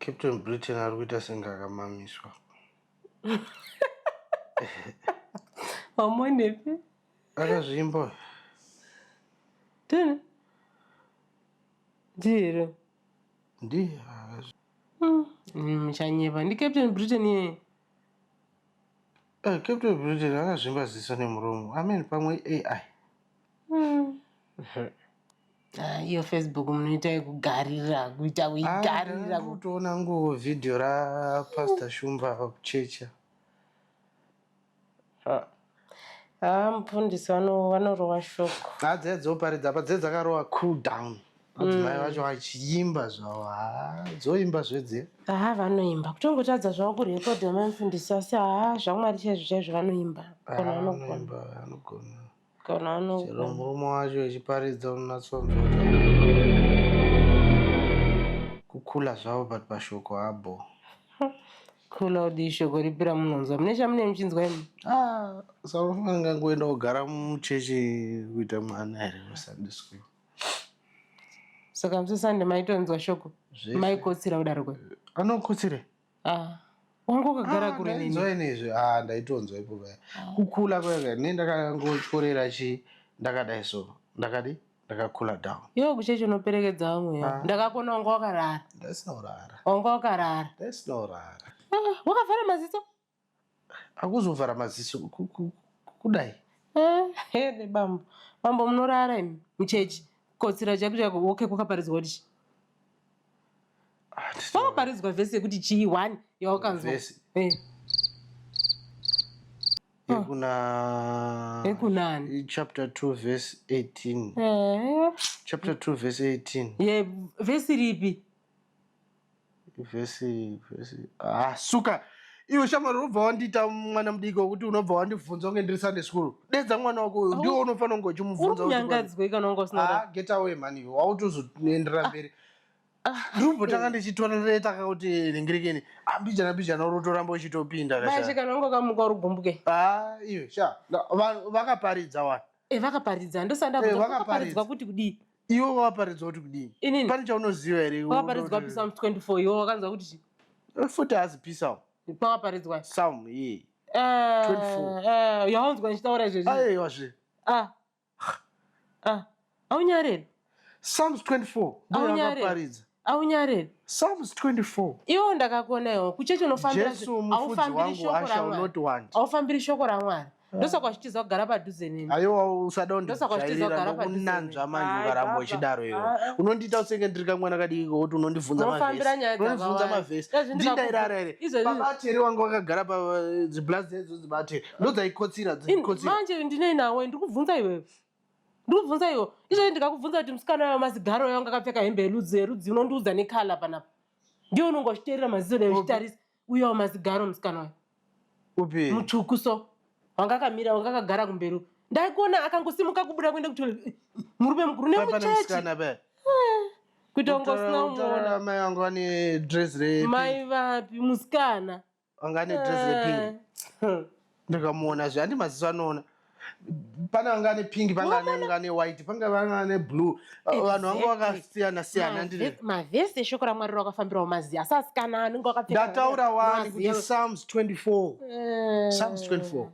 Captain Britain ari kuita sengakamamiswa. Wamonepi? Akazvimbo. Tini? Ndiro. Ndiye. Mshanyeva. Ndi Captain Britain ye. Captain Britain akazvimba ziso nemuromo. Amen pamwe AI. Iyo Facebook munoita kugarira, kuita kuigarira. Kutoona nguo video ra Pastor Shumba kuchecha. Mupundisi vanorowa shoko. Dzoparidza apa dzakarowa cool down. Madzimai vacho vachiimba zvavo. Dzoimba zvedze. Vanoimba. Kutongotadza zvavo kurekodhi vamufundisi asi zvamwari chaizvo vanoimba. Anogona. Chero murume wacho echiparidza unatsonzwa kukula zvavo but pashoko abo. Kula udi shoko ripira munonzwa. Mune chamune muchinzwa imi? Saka unofanira ngoenda kugara muchechi kuita mwana here muSunday school. Saka muSunday maitonzwa shoko? Maikotsira kudaro kwe? Anokotsire? Wanga wakagara kure nini? Ndainzwa inezvi. Ndaitonzwa ipo kaya. Kukula kwega ndakangochorera ndakadai so. Ndakakula down. Iwe kuchechi unoperekedza vamwe. Ndakakona wanga wakarara. Ndasinaurara. Wanga wakarara. Ndasinaurara. Wakavhara maziso? Akuzovhara maziso kudai. Bambo. Bambo munorara imi muchechi. Kotsira chako woke kwakaparidzwa kuti. Wakaparidzwa vhesi yekuti chii 1 yawakanzwa. Vhesi. Yekunani? Chapter 2 verse 18. Chapter 2 verse 18. Vhesi ripi? Vhesi. Suka. Iwe shamwari unobva wandita mwana mudiki wekuti unobva wandibvunza kunge ndiri Sunday school. Dedza mwana wako uyu ndiwo unofanira kunge uchimubvunza. Unyangadzwe kana wanga usina. Get away man iwe. Wautozoendera mberi. Ndirimbotanga ndichitorereta kuti ringirikeni ambijana urotoramba uchitopinda kasha. Bashi kana wanga kamuka urugumbuke. Iwe vakaparidza wani. Vakaparidza ndosanda kuti vakaparidzwa kuti kudii. Iwe wakaparidzwa kuti kudii. Pane chaunoziva here? Wakaparidzwa Psalm 24 iwe wakanzwa kuti chi? Futi hazi Psalm. Wakaparidzwa Psalm 24. Yawanzwa nchitaura izvezvi. Aiwazve. Aunyarere. Psalms 24. Aunyarere. Aunyarere. Psalms 24. Iwo ndakakona iwo kuchechi unofambira aufambiri shoko raMwari. Ndosa kwachitiza kugara padhuze neni. Aiwa usada kundijairira kunanzva manje ukaramba uchidaro iwe. Unondita usenge ndiri kamwana kadiki kuti unondibvunza mavhesi. Ndindairara here. Pabateri wanga wakagara padziblazi edzo dzibate. Ndodzaikotsira dzikotsira. Manje ndinei nawe ndikubvunza iwewe. Ndikubvunza iwe. Izvo ndikakubvunza kuti musikana wayo mazigaro yanga akapfeka hembe yerudzi unondiudza nekhala panapa. Ndiyo unongochiteerera maziso dai uchitarisa. Uyo mazigaro musikana wayo. Upi? Mutsvuku so. Wanga akamira wanga akagara kumberi. Ndaikuona akangosimuka kubuda kuenda kuti murume mukuru nemuchechi. Kuita ungosina umuona. Mai wangu ane dress repi. Mai vapi musikana. Wanga ane dress repi. Ndikamuona zve handi maziso anoona. Pana wanga ane pink, panga ane white, panga ane blue. Vanhu vanga vakasiyana ndiri. Mavhesi eshoko raMwari rakafambirawo maziso. Asi asikana anenge akapfeka. Ndataura wani kuti Psalms 24. Psalms 24.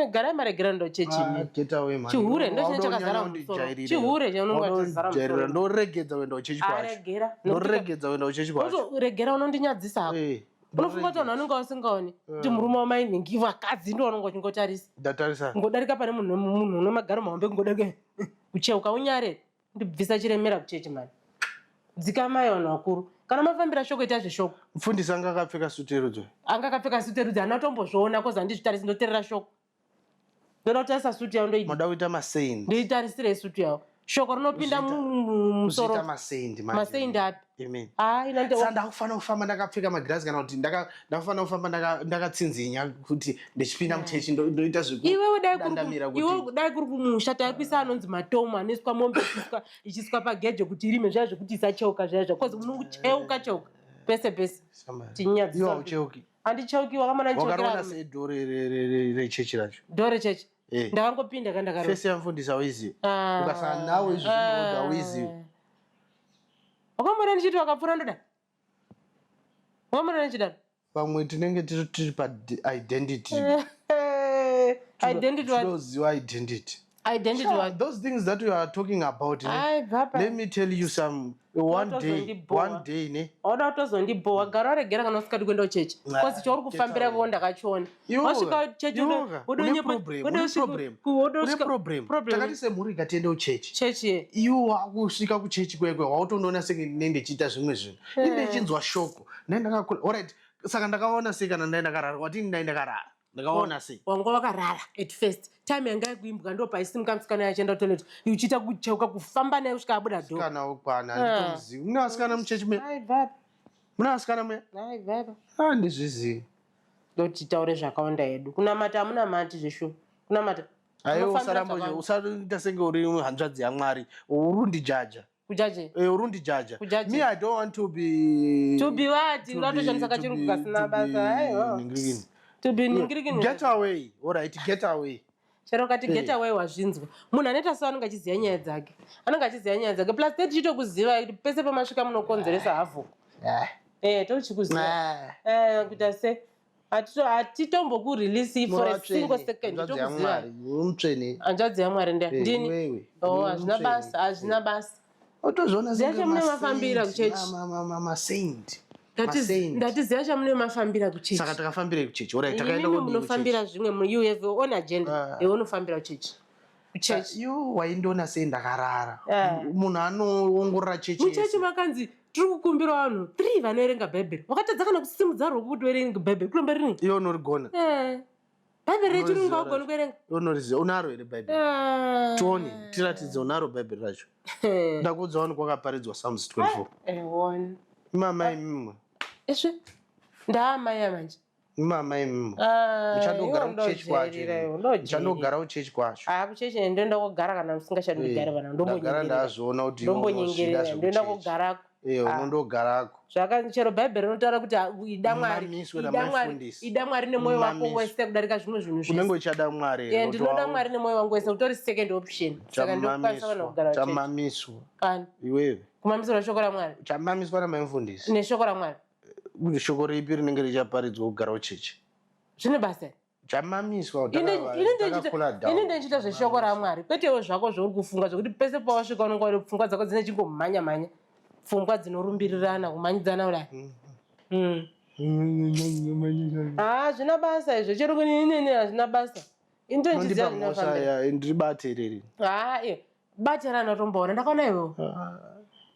Garai maregera ndochechi. Get away man. Chihure ndochine chakazara musoro. Chihure chaunonga chakazara musoro. Ndoregedza kuenda kuchechi kwacho. Ndoregedza kuenda kuchechi kwacho. Regera unondinyadzisa hapo. Unofunga kuti vanhu vanenge vasingaoni kuti murume wamainhingi vakadzi ndiwo vanenge vachingotarisa. Ndatarisa. Ngodarika pane munhu unomagaro mahombe kungodarika kucheuka unyarere ndibvisa chiremera kuchechi mani. Dzikamai vanhu vakuru. Kana mafambira shoko ita zveshoko. Mufundisi anga akapfeka sutu yerudzi. Anga akapfeka sutu yerudzi anatombozviona koza ndizvitarisa ndoteerera shoko. Ndoda kutarisa sutu yawo ndoita. Moda kuita maseindi. Ndoitarisire sutu yawo. Shoko rinopinda mumusoro. Kuita maseindi manje. Maseindi api? Amen. Inande. Sanda kufanira kufamba ndakapfeka magirazi kana kuti ndafanira kufamba ndakatsinzinya kuti ndichipinda muchechi ndoita zviku. Iwe dai kuri kumusha taipisa anonzi matomu aniswa mombe ichiswa pagejo kuti irime zvaya zvekuti isacheuka zvaya zvakozi unongocheuka pese. Tinyadzi. Iwe ucheuki. Handicheuki wakamana ndichokera. Wakaona sei dore rechechi racho. Dore chechi. Ndakangopinda kandakaro. Fesi yamufundisi auiziwe. Ukasangana nawe izvi zvinodwa auiziwe. Wakamboona ndichiti wakapfuura ndoda. Wamara nchidaro. Pamwe tinenge tiri pa-identity. Identity what? Tinoziva identity. Identity what? Those things that you are talking about, let me tell you some. One day, ne? Oda utozondibowa gara waregera kana usikati kuenda kuchechi. Because chauri kufambira vo ndakachiona. Wasvika chechi problem. Takati semhuri ikatienda kuchechi. Chechi. Iwo wakusvika kuchechi kwekwe wautondoona senge nende chiita zvimwe zvinhu. Inde chinzwa shoko. Ndakakula. Alright. Saka ndakaona sei kana ndaenda karara. Watini ndaenda karara. Ndakaona sei. Wanga wakarara at first. Time yanga yekuimbwa ndo paisimuka musikana yachienda toilet. Uchiita kucheuka kufamba naye kusvika abuda dho. Kana ukwana anditozivi. Muna vasikana muchechi me? Hai baba. Muna vasikana me? Hai baba. Handizvizivi. Doti taure zvakawanda hedu. Kunamata hamuna mati zveshu. Kunamata. Aiwa usaita senge uri hanzvadzi yaMwari. Urundijaja. Kujaje? Urundijaja. Me, I don't want to be... To be what? Unatoshandisa kachirungu kasina basa. Aiwa. To be ningirigini. Get away. Alright, get away. Chero kati get away wazvinzwa. Munhu anoita so anenge achiziva nyaya dzake. Anenge achiziva nyaya dzake. Plus tichitokuziva kuti pese pamasvika munokonzeresa hafu. Tochikuziva. Kuita se atitombokurelease for a single second. Tokuziva. Umutsvene. Hanzvadzi yaMwari ndini. Hazvina basa, hazvina basa. Otozviona senge mafambira kuchechi. Saint. Ndatiziva chamune mafambira kuchechi. Saka takafambira kuchechi. Alright, takaenda kuchechi. Munofambira zvimwe you have your own agenda. Unofambira kuchechi. Kuchechi. Yo waindoona sei ndakarara. Munhu anoongorora chechi. Muchechi makanzi tiri kukumbira vanhu 3 vanoerenga bhaibheri. Wakatadza kana kusimudza roko kuti uerenge bhaibheri. Kulomba rini? Iwo unorigona. Bhaibheri rechirungu haugoni kuerenga. Unoriziva unaro here bhaibheri? Tione, tiratidze unaro bhaibheri racho. Ndakuudza wani kwakaparidzwa Psalms 24. Mamai mimwe. Esve? Ndaamai amanje. Mamai mimwe. Muchandogara kuchechi kwacho. Muchandogara kuchechi kwacho. Kuchechi ndoenda kogara kana musingachadi kugara vana. Ndagara ndazviona kuti ndombonyengerera. Ndoenda kogarako. Unondogarako. Chero bhaibheri rinotaura kuti ida Mwari. Ida Mwari nemwoyo wako wese kudarika zvimwe zvinhu zvese. Unenge uchada Mwari. Ndinoda Mwari nemwoyo wangu wese. Utori second option. Saka ndokwanisa kana kugara kuchechi. Chamamiswa. Kani? Iwewe. Kumamiswa shoko raMwari. Chamamiswa namufundisi. Neshoko raMwari. Shoko ripi rinenge richaparidzwa kugara kuchechi? Zvine basa. Chamamiswa. Ini ndechita zveshoko raMwari. Kwetewo zvako zvauri kufunga zvokuti pese pawasvika unenge uri pfungwa dzako dzine chingomhanya. Pfungwa dzinorumbirirana kumanyidzana kudai. Zvina basa izvo. Chero kunini hazvina basa. Intondiziva zvinofambira. Ndiribate riri. Bate rana tomboona.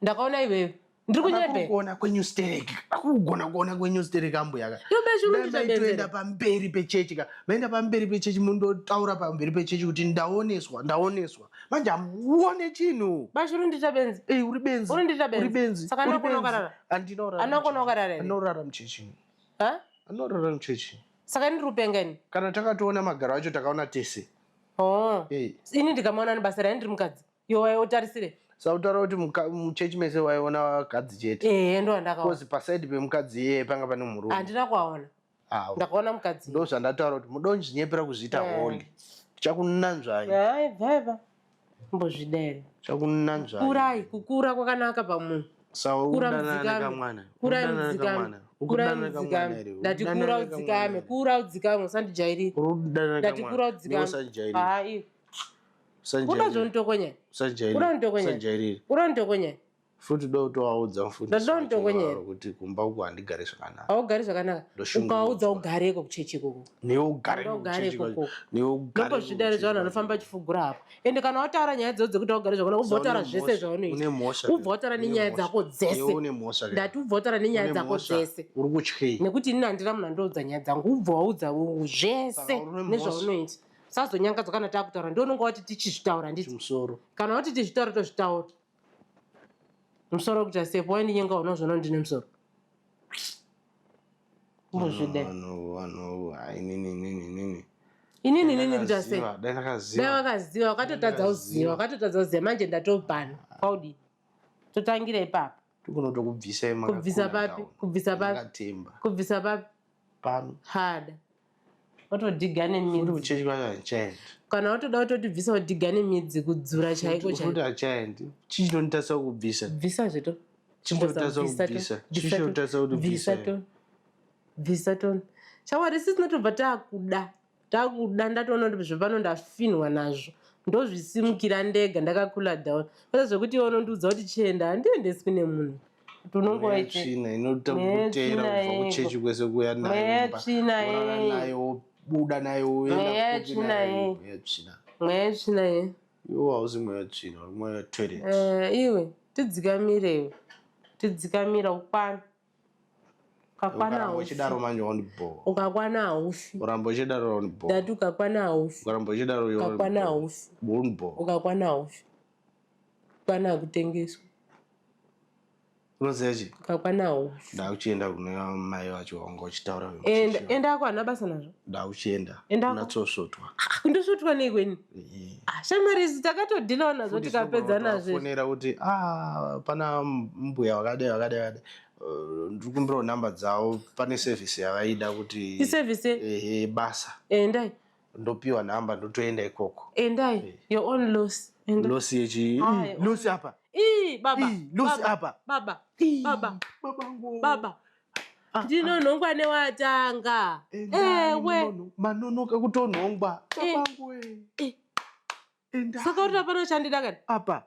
Ndakaona iwewe. Ndiri kunyebe. Kuona kweNewsTech. Akugona kuona kweNewsTech ambuyaka. Toenda pamberi pechechi ka. Maenda pamberi pechechi mundotaura pamberi pechechi kuti ndaoneswa. Manje amuone chinhu. Bashuru nditabenzi. Uri benzi. Uri benzi. Saka anokona kukarara. Andinorara. Anokona kukarara. Anorara muchechi. Anorara muchechi. Saka ndiri kupengeni. Kana takatoona magaro acho takaona tese. Ini ndikamaona nebasa raini ndiri mukadzi. Iwe utarisire. Sautaura kuti muchechi mese waiona vakadzi chete. Ndo andakaona. Kozi pasaidi pemukadzi iye panga pane murume. Handina kuaona. Ndakaona mukadzi. Ndo zvandataura kuti mudonjinyepera kuzviita holi. Tichakunanzvai. Baba. Mbozvidere. Tichakunanzvai. Kukura kwakanaka pamunhu. Kura mudzikame. Ndati kura udzikame. Kura udzikame usandijairire. Ndati kura udzikame. Kuda zvonitokonya. Kuda nitokonya. Futi do toaudza mufundisi kuti kumba uku handigari zvakanaka. Haugari zvakanaka. Ukaudza ugareko kuchechi ikoko. Newe ugare kuchechi. Ndombozvidare zvavanhu vanofamba achifugura hapo. Ende kana wataura nyaya idzodzo kuti haugari zvakanaka ubva wataura zvese zvaunoita. Ubva wataura nenyaya dzako dzese. Ndati ubva wataura nenyaya dzako dzese. Uri kutyei. Nekuti ini handina munhu andoudza nyaya dzangu. Ubva waudza zvese nezvaunoita. Sazonyangadzwa kana takutaura ndononga wati tichizvitaura nditi. Kana wati tichitaura tozvitaura. Musoro kuti asepo waindinyenga unozvona ndine musoro. Mbozvidai. Inini kuti ase. Dai wakaziva wakatotadza uziva manje ndatopana. Paudi. Totangira ipapo. Tikunotokubvisa imaka. Kubvisa papi. Pano. Hada. Watodhigane midzi. Uri kuchechi kwachachaenda. Kana watoda kutobvisa wadhigane midzi kudzura chaiko chaiko. Kuti achaendi. Chichinotarisa kubvisa. Bvisa zvito. Chichinotarisa kubvisa. bvisa toni shamwari sisi tinotobva takuda ndatoona kuti zvepano ndafinwa nazvo ndozvisimukira ndega ndakakula down kwete zvekuti unondiudza kuti chienda handiendeswi nemunhu kuti unongovaitsvina inoita kutera kubva kuchechi kwese kuya nayo buda nayo mweya tsvina ye iwo hausi mweya tsvina mweya toilet iwe tidzikamirewo tidzikamira ukwana ukakwana hauchidaro manje wandibho ukakwana haufi uramba uchidaro wandibho dati ukakwana haufi uramba uchidaro ukakwana haufi wandibho ukakwana haufi ukakwana hakutengeswa unoziva chi ukakwana haufi ndauchienda kune mai vacho wanga uchitaura enda ako hana basa nazvo ndauchienda natsosvotwa kundosvotwa neikweni shamarisi takatodhilawo nazvo tikapedza nazvofonera kuti pana mbuya wakadai ndiri kumbirawo namba dzavo pane sevhisi yavaida kuti isevhisi basa endai ndopiwa namba ndotoenda ikoko endai your own loss yechi losi apa losi apa baba ndinonhongwa newatanga ewe manonoka kutonhongwa babangu saka uri apana chandida kani apa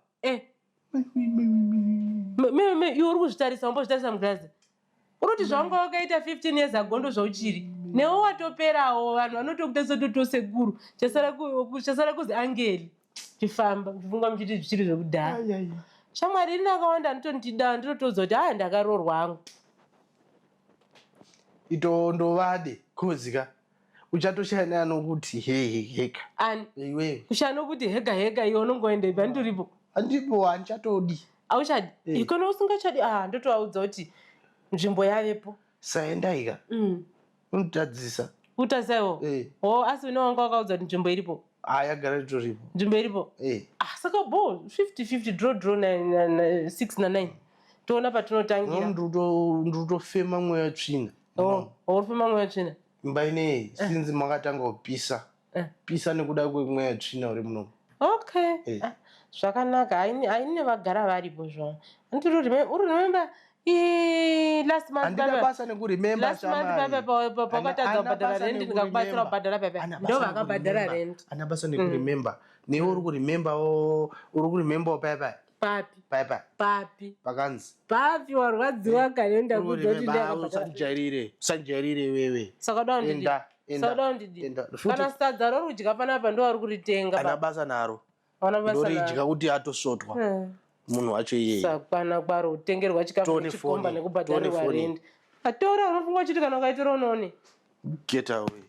iwe uri kuzvitarisa umbozvitarisa mugirazi uri kuti zvanga wakaita 15 years ago ndo zvauchiri newo watoperawo vanhu vanotokutesa totosekuru chasara kuzi angeli chifamba chifunga muchiti zvichiri zvekudhaya shamwari rini akawanda nditondida ndinotoudza kuti ndakarorwa hangu itondovade kozika uchatoshaya neanokuti heka iwe kushaya nokuti hega iwe unongoende pandiripo handipo hanchatodi auchadi ikona usingachadi ndotovaudza kuti nzvimbo yavepo saendaika unotadzisa utazaiwo asi une wanga wakaudza kuti nzvimbo iripo yagara ritoripo nzvimbo iripo saka 50-50 draw 6 na 9 toona patinotangira ndurutofema mweya tsvina urifema mweya tsvina imba ineyi sinzi makatanga kupisa pisa nekuda kwemweya tsvina uri munomu okay zvakanaka haine vagara varipo zvavo urimemba last month pakatadza kubhadhara rendi ndikakubatsira kubhadhara pepe ndo vakabhadhara rendi ana basa nekurememba newe uri kuremembawo papi pakanzi papi warwadziwa kane usanjairire wewe saka daundidi kana sadza rorudya panapa ndo vari kuritenga ana basa naro ndoridya kuti atosvotwa munhu wacho iyeye sakwana kwaro kutengerwa chikafu chikomba nekubhadharirwa rendi atora unofunga uchiti kana ukaitira unoone get away